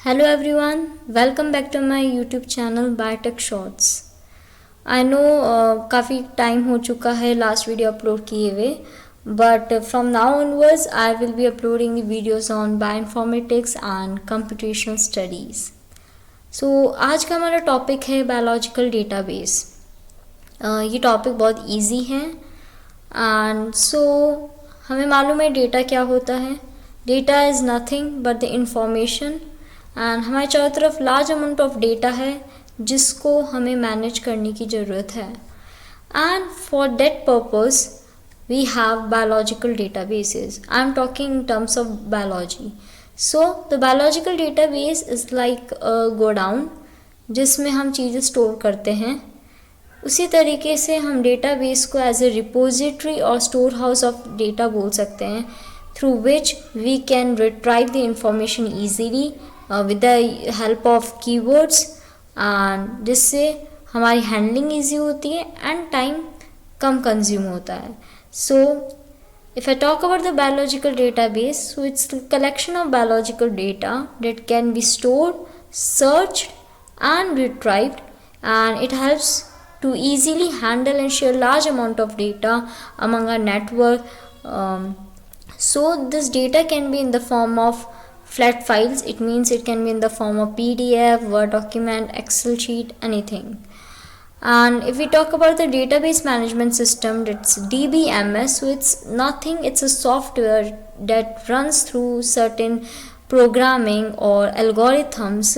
Hello everyone, welcome back to my YouTube channel biotech shorts. I know काफ़ी time हो चुका है last video upload किए हुए, but from now onwards I will be uploading the videos on bioinformatics and computational studies. So आज का हमारा topic है बायोलॉजिकल डेटाबेस। ये टॉपिक बहुत इजी है एंड हमें मालूम है डेटा क्या होता है। Data is nothing but the information and हमारे चारों तरफ लार्ज अमाउंट ऑफ डेटा है जिसको हमें मैनेज करने की ज़रूरत है। And for that purpose we have biological databases. I am talking in terms of biology. So the biological database is like godown जिसमें हम चीज़ें स्टोर करते हैं। उसी तरीके से हम डेटाबेस को एज ए रिपोजिटरी और स्टोर हाउस ऑफ डेटा बोल सकते हैं, through which we can retrieve the information easily with the help of keywords and जिससे हमारी हैंडलिंग ईजी होती है एंड टाइम कम कंज्यूम होता है। सो if I talk about the biological database, so it's the collection of biological data that can be stored, searched and retrieved, and it helps to easily handle and share large amount of data among our network. So this data can be in the form of flat files. It means it can be in the form of PDF, Word document, Excel sheet, anything. And if we talk about the database management system, it's DBMS. So it's nothing, it's a software that runs through certain programming or algorithms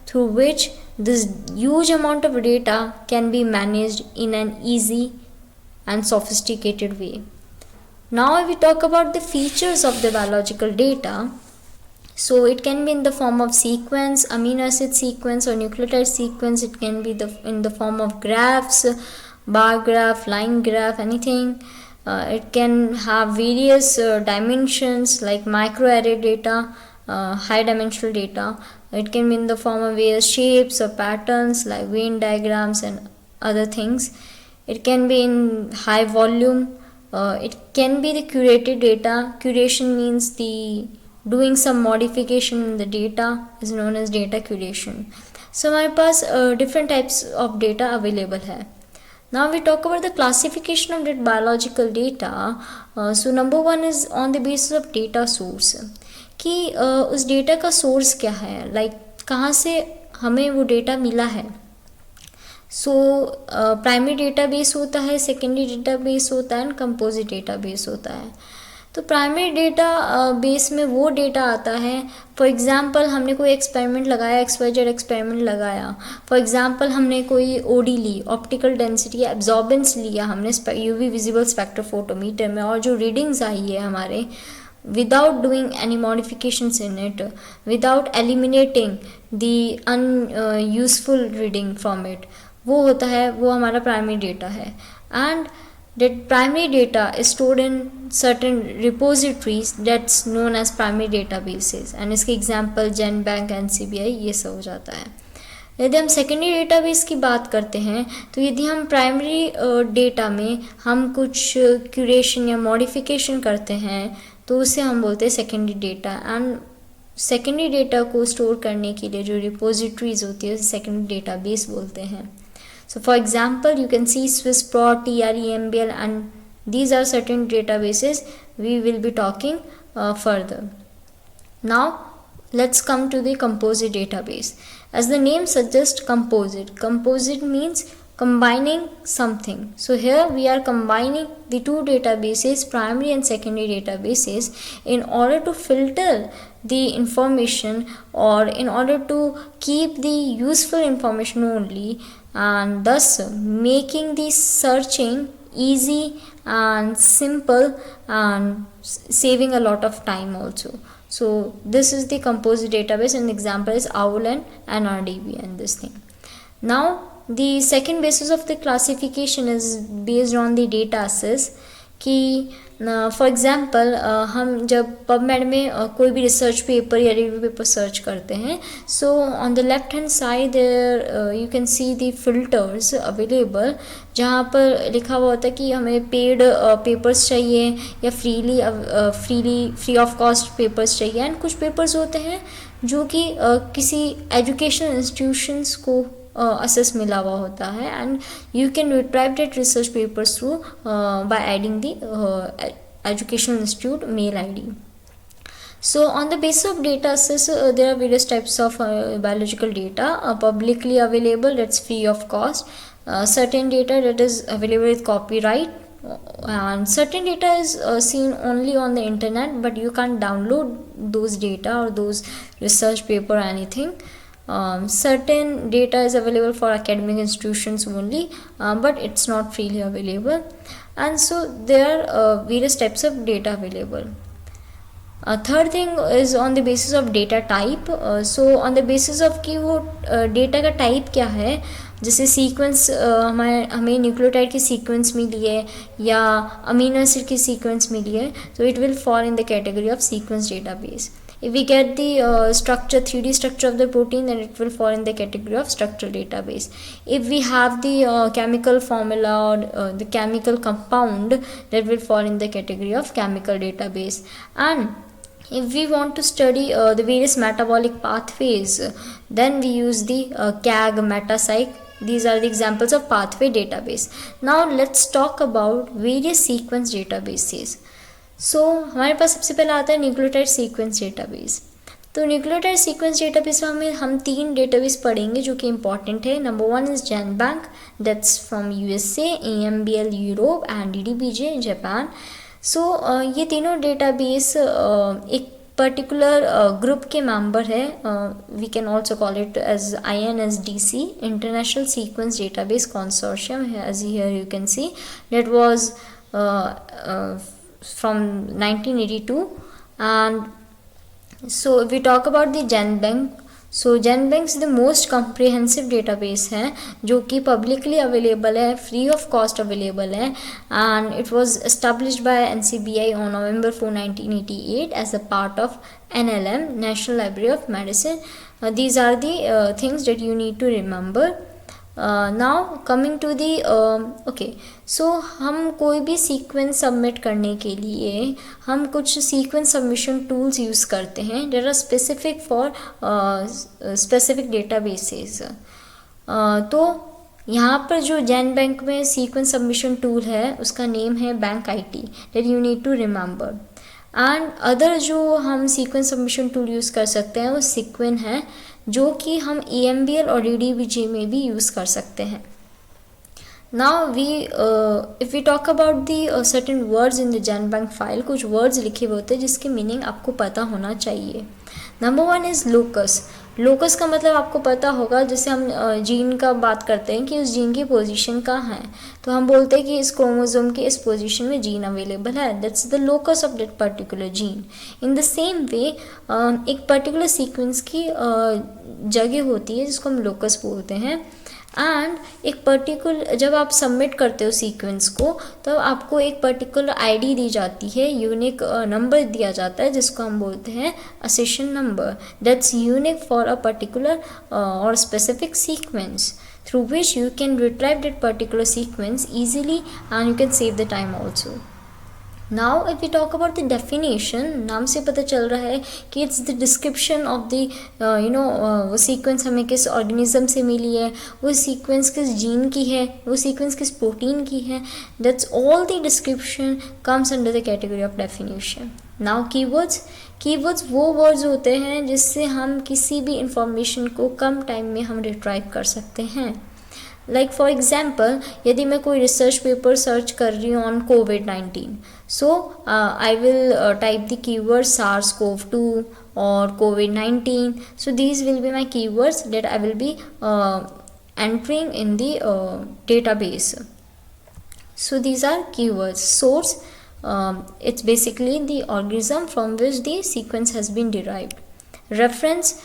through which this huge amount of data can be managed in an easy and sophisticated way. Now if we talk about the features of the biological data, so it can be in the form of sequence, amino acid sequence or nucleotide sequence. It can be in the form of graphs, bar graph, line graph, anything. It can have various dimensions like microarray data, high dimensional data. It can be in the form of various shapes or patterns like Venn diagrams and other things. It can be in high volume. It can be the curated data. Curation means the doing some modification in the data is known as data curation. So हमारे पास different types of data available है. Now we talk about the classification of that biological data. So number one is on the basis of data source, कि उस data का source क्या है, like कहाँ से हमें वो data मिला है. सो प्राइमरी डेटाबेस होता है, सेकेंडरी डेटाबेस होता है एंड कंपोजिट डेटाबेस होता है. तो प्राइमरी डेटा बेस में वो डेटा आता है, फॉर एग्जांपल हमने कोई एक्सपेरिमेंट लगाया, XYZ एक्सपेरिमेंट लगाया. फॉर एग्जांपल हमने कोई ओडी ली, ऑप्टिकल डेंसिटी या एब्जॉर्बेंस लिया हमने यूवी विजिबल स्पेक्ट्रोफोटोमीटर में, और जो रीडिंग्स आई है हमारे without doing any modifications in it, without eliminating the unuseful reading from it, वो होता है, वो हमारा प्राइमरी डेटा है. And that primary data is stored in certain repositories that's known as primary databases, and इसके example GenBank, NCBI ये सब हो जाता है. यदि हम सेकेंडरी डेटाबेस की बात करते हैं, तो यदि हम प्राइमरी डेटा में हम कुछ क्यूरेशन या मॉडिफिकेशन करते हैं तो उसे हम बोलते हैं secondary data. And secondary data को स्टोर करने के लिए जो रिपोजिटरीज होती है उसे सेकेंडरी डेटाबेस बोलते हैं. So for example, you can see SwissProt, TREMBL, and these are certain databases we will be talking further. Now let's come to the composite database. As the name suggests, composite. Composite means combining something. So here we are combining the two databases, primary and secondary databases, in order to filter the information or in order to keep the useful information only, and thus making the searching easy and simple and saving a lot of time also. So this is the composite database, and example is OWL and NRDB and this thing. Now the second basis of the classification is based on the data access, कि for example हम जब PubMed में कोई भी research paper या review paper search करते हैं, so on the left hand side there you can see the filters available, जहाँ पर लिखा हुआ होता है कि हमें पेड पेपर्स चाहिए या फ्री ऑफ कॉस्ट पेपर्स चाहिए। एंड कुछ पेपर्स होते हैं जो कि किसी एजुकेशनल इंस्टीट्यूशंस को असेस मिला हुआ होता है, and you can retrieve that research papers through by adding the educational institute mail ID. So on the basis of data access, there are various types of biological data publicly available, that's free of cost. Certain data that is available with copyright, and certain data is seen only on the internet, but you can't download those data or those research paper or anything. Certain data is available for academic institutions only, but it's not freely available. And so there are various types of data available. Third thing is on the basis of data type. So on the basis of कि वो data का type क्या है, जैसे sequence हमें nucleotide की sequence मिली है या अमीनो एसिड की सीक्वेंस मिली है, so it will fall in the category of sequence database. If we get the 3D structure of the protein, then it will fall in the category of structural database. If we have the chemical formula or the chemical compound, that will fall in the category of chemical database. And if we want to study the various metabolic pathways, then we use the CAG, MetaPsych. These are the examples of pathway database. Now let's talk about various sequence databases. सो हमारे पास सबसे पहले आता है nucleotide sequence database. तो nucleotide sequence database में हम 3 database पढ़ेंगे जो कि इंपॉर्टेंट है। Number 1 is GenBank, that's from USA, EMBL Europe and DDBJ Japan. So ये तीनों डेटाबेस एक पर्टिकुलर ग्रुप के मेंबर है, we can also call it as INSDC, international sequence database consortium, as here you can see, that was from 1982. And so if we talk about the GenBank, so GenBank is the most comprehensive database है जो कि publicly available है, free of cost available है, and it was established by NCBI on November 4, 1988 as a part of NLM, National Library of Medicine. These are the things that you need to remember. Now coming to the okay, so हम कोई भी sequence submit करने के लिए हम कुछ sequence submission tools use करते हैं, there are specific for specific databases. तो यहाँ पर जो जेनबैंक में सीक्वेंस सबमिशन टूल है उसका नेम है bank IT, that you need to remember. And other जो हम सीक्वेंस सबमिशन टूल यूज़ कर सकते हैं वो सीक्वेन है, जो कि हम EMBL और DDBJ में भी यूज़ कर सकते हैं। Now if we talk about the certain words in the GenBank file, कुछ वर्ड्स लिखे हुए होते हैं जिसके मीनिंग आपको पता होना चाहिए। Number 1 is locus. लोकस का मतलब आपको पता होगा, जैसे हम जीन का बात करते हैं कि उस जीन की पोजीशन कहाँ है, तो हम बोलते हैं कि इस क्रोमोसोम के इस पोजीशन में जीन अवेलेबल है, that's the locus of that particular gene. In the same way एक पर्टिकुलर सीक्वेंस की जगह होती है जिसको हम लोकस बोलते हैं। एंड एक पर्टिकुलर जब आप सबमिट करते हो सीक्वेंस को, तब आपको एक पर्टिकुलर ID दी जाती है, यूनिक नंबर दिया जाता है जिसको हम बोलते हैं accession number, that's unique for a particular और specific sequence, through which you can retrieve that particular sequence easily and you can save the time also. Now if we talk about the definition, नाम से पता चल रहा है कि it's the description of the वो sequence हमें किस ऑर्गेनिज्म से मिली है, वो सीक्वेंस किस जीन की है, वो सीक्वेंस किस प्रोटीन की है, that's all the description comes under the category of definition. Now keywords वो वर्ड्स होते हैं जिससे हम किसी भी इंफॉर्मेशन को कम टाइम में हम रिट्राइव कर सकते हैं। लाइक फॉर एग्जाम्पल, यदि मैं कोई रिसर्च पेपर सर्च कर रही हूँ on COVID-19, so I will type the keyword SARS-CoV-2 or COVID-19. So these will be my keywords that I will be entering in the database. So these are keywords. Source, it's basically the organism from which the sequence has been derived. Reference,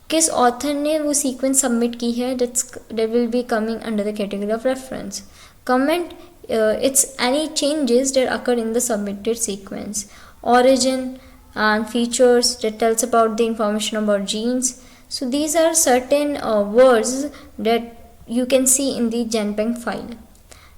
किस author ने वो sequence submit की है, that will be coming under the category of reference. Comment, it's any changes that occur in the submitted sequence. Origin and features that tells about the information about genes. So these are certain words that you can see in the GenBank file.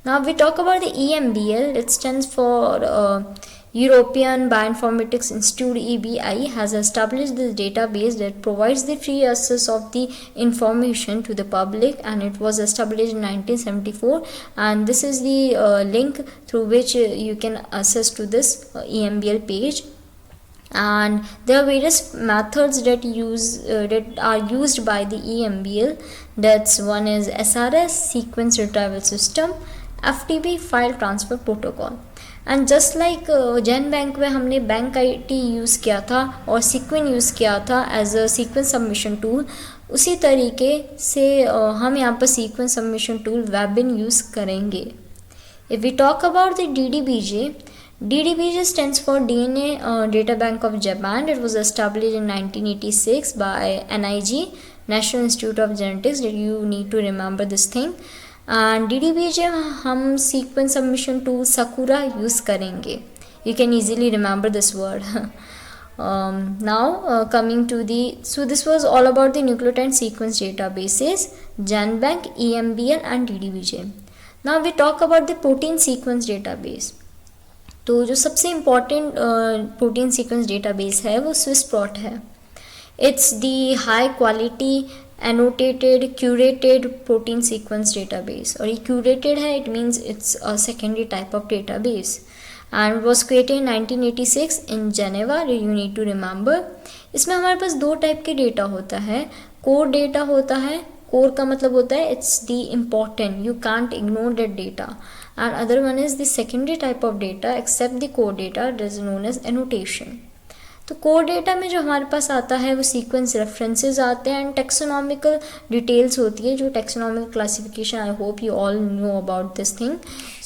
Now we talk about the EMBL. It stands for European Bioinformatics Institute. EBI has established this database that provides the free access of the information to the public, and it was established in 1974, and this is the link through which you can access to this EMBL page. And there are various methods that are used by the EMBL. That's one is SRS, sequence retrieval system, FTP, file transfer protocol. And just like GenBank में हमने bank IT use किया था और sequence use किया था as a sequence submission tool, उसी तरीके से हम यहाँ पर sequence submission tool Webin use करेंगे. If we talk about the DDBJ stands for DNA Data Bank of Japan. It was established in 1986 by NIG, National Institute of Genetics. That you need to remember this thing. And DDBJ हम sequence submission tool Sakura use करेंगे. You can easily remember this word. Now coming to so this was all about the nucleotide sequence databases, GenBank, EMBL and DDBJ. Now we talk about the protein sequence database. तो जो सबसे important protein sequence database है वो Swiss Prot है. It's the high quality annotated curated protein sequence database. और ये curated है, it means it's a secondary type of database and was created in 1986 in Geneva. You need to remember. इसमें हमारे पास दो type के data होता है. कोर डेटा होता है. कोर का मतलब होता है it's the important, you can't ignore that data. And other one is the secondary type of data except the core data, that is known as annotation. तो कोर डेटा में जो हमारे पास आता है वो सीक्वेंस रेफरेंसेस आते हैं एंड टेक्सोनॉमिकल डिटेल्स होती है. जो taxonomical classification, I hope you all know about this thing.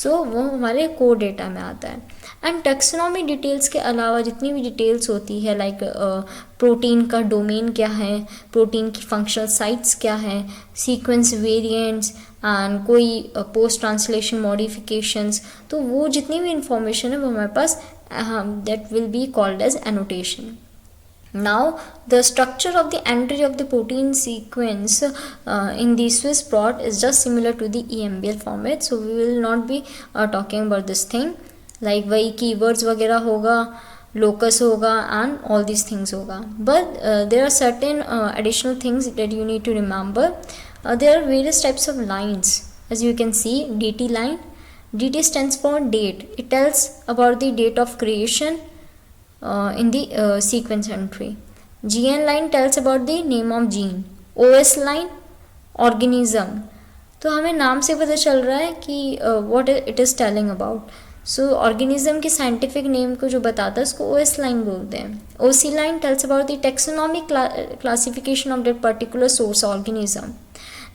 So वो हमारे कोर डेटा में आता है. एंड टेक्सोनॉमी डिटेल्स के अलावा जितनी भी डिटेल्स होती है लाइक प्रोटीन का डोमेन क्या है, प्रोटीन की फंक्शनल साइट्स क्या है, सीक्वेंस वेरिएंट्स एंड कोई पोस्ट ट्रांसलेशन मॉडिफिकेशंस, तो वो जितनी भी इंफॉर्मेशन है वो हमारे पास that will be called as annotation. Now the structure of the entry of the protein sequence in the Swiss prot is just similar to the EMBL format, so we will not be talking about this thing. Like वही keywords वगैरह होगा, locus होगा and all these things होगा. But there are certain additional things that you need to remember. There are various types of lines. As you can see, DT line. DT stands for date. It tells about the date of creation in the sequence entry. GN line tells about the name of gene. OS line organism. तो हमें नाम से पता चल रहा है कि what it is telling about. So organism के scientific name को जो बताता है उसको OS line बोलते हैं. OC line tells about the taxonomic classification of that particular source organism.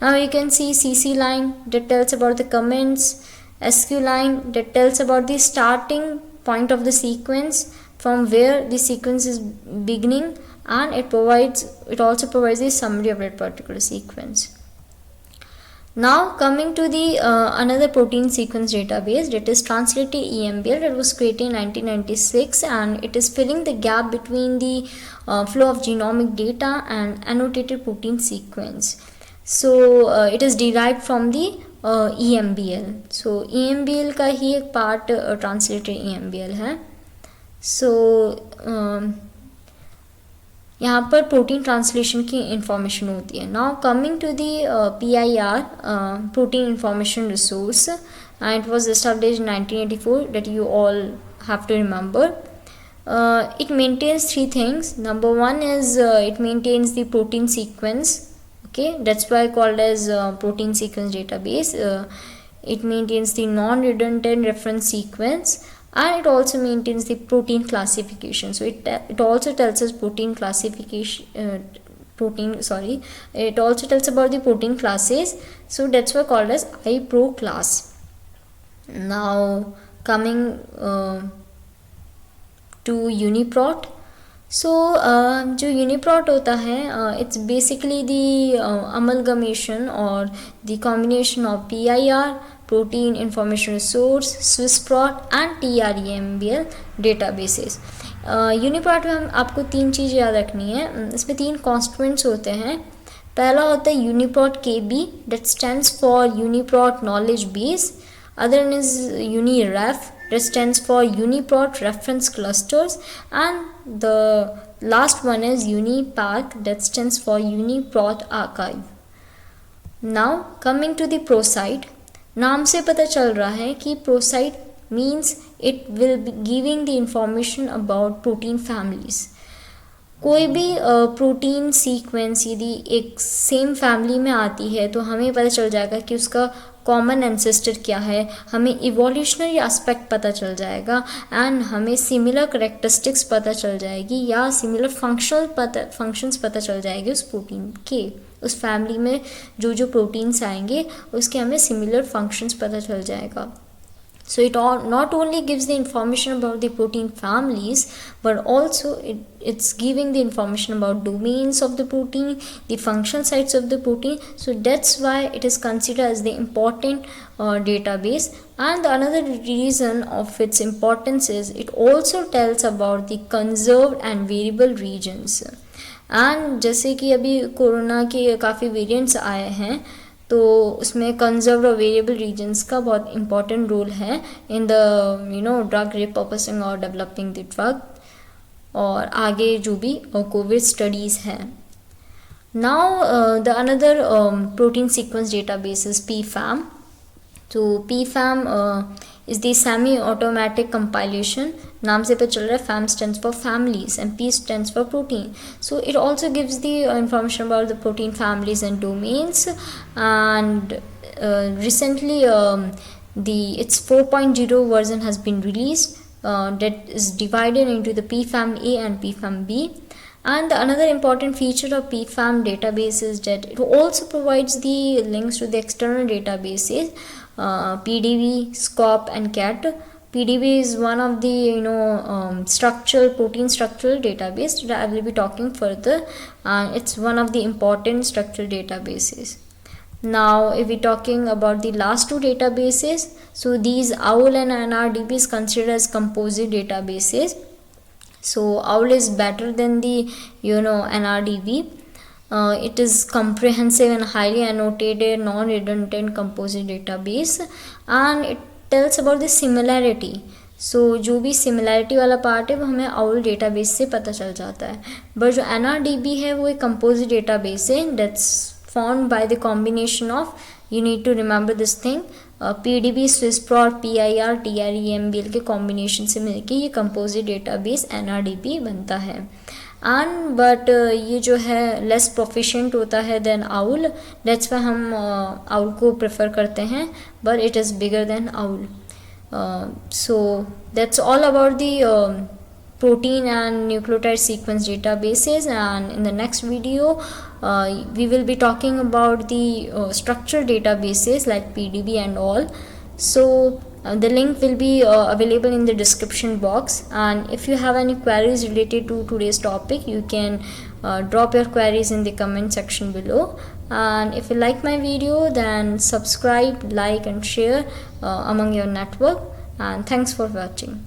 Now you can see CC line that tells about the comments. SQ line that tells about the starting point of the sequence, from where the sequence is beginning, and it also provides the summary of that particular sequence. Now coming to the another protein sequence database, that is translated EMBL, that was created in 1996 and it is filling the gap between the flow of genomic data and annotated protein sequence. So it is derived from the EMBL. So EMBL का ही एक part translated EMBL है. सो यहाँ पर protein translation की information होती है. Now coming to the PIR, protein information resource, and it was established in 1984, that you all have to remember. It maintains three things. Number one is it maintains the protein sequence. Okay, that's why called as protein sequence database. It maintains the non-redundant reference sequence and it also maintains the protein classification. So it also tells us protein classification, it also tells about the protein classes. So that's why called as iPro class. Now coming to UniProt. So जो UniProt होता है it's basically the amalgamation और the combination of PIR protein information resource SwissProt and TREMBL databases. UniProt में हम आपको 3 चीज़ याद रखनी है। इसमें 3 कॉन्स्टिट्यूएंट्स होते हैं। पहला होता है UniProt KB, that stands for UniProt knowledge base. Other one is UniRef, that stands for UniProt Reference Clusters, and the last one is UniPark, that stands for UniProt Archive. Now coming to the ProSite, नाम से पता चल रहा है कि ProSite means it will be giving the information about protein families. कोई भी protein sequence यदि एक सेम फैमिली में आती है तो हमें पता चल जाएगा कि उसका कॉमन एंसेस्टर क्या है, हमें इवोल्यूशनरी एस्पेक्ट पता चल जाएगा एंड हमें सिमिलर करेक्टरिस्टिक्स पता चल जाएगी या सिमिलर फंक्शंस पता चल जाएगी उस प्रोटीन के। उस फैमिली में जो जो प्रोटीन्स आएंगे उसके हमें सिमिलर फंक्शंस पता चल जाएगा। So it not only gives the information about the protein families, but also it's giving the information about domains of the protein, the functional sites of the protein. So that's why it is considered as the important database. And another reason of its importance is it also tells about the conserved and variable regions. And जैसे कि अभी corona के काफ़ी variants आए हैं तो उसमें conserved और वेरिएबल रीजन्स का बहुत इंपॉर्टेंट रोल है इन द ड्रग रिपर्पसिंग और डेवलपिंग द ड्रग और आगे जो भी कोविड स्टडीज़ हैं। Now the another protein sequence database is PFAM. तो PFAM is the semi-automatic compilation. नाम से पता चल रहा है FAM stands for families and P stands for protein. So it also gives the information about the protein families and domains. And recently its 4.0 version has been released that is divided into the PFAM A and PFAM B. And another important feature of PFAM database is that it also provides the links to the external databases, PDB, SCOP and CAT. PDB is one of the protein structural database that I will be talking further. It's one of the important structural databases. Now if we're talking about the last two databases, so these OWL and NRDB is considered as composite databases. So OWL is better than the NRDB. It is comprehensive and highly annotated non-redundant composite database and it tells about the similarity. So जो भी similarity वाला part है वो हमें OWL database से पता चल जाता है, बट जो NRDB है वो एक कंपोजिट डेटाबेस है that's formed by the combination of, you need to remember this thing, PDB, SwissProt, PIR, TREMBL के कॉम्बिनेशन से मिलके ये कंपोजिट डेटाबेस NRDB बनता है। एंड बट ये जो है लेस प्रोफिशिएंट होता है देन OWL, दैट्स वाई हम OWL को प्रेफर करते हैं, but it is bigger than OWL. So that's all about the protein and nucleotide sequence databases, and in the next video we will be talking about the structural databases like PDB and all. So the link will be available in the description box, and if you have any queries related to today's topic you can drop your queries in the comment section below. And if you like my video then subscribe, like and share among your network, and thanks for watching.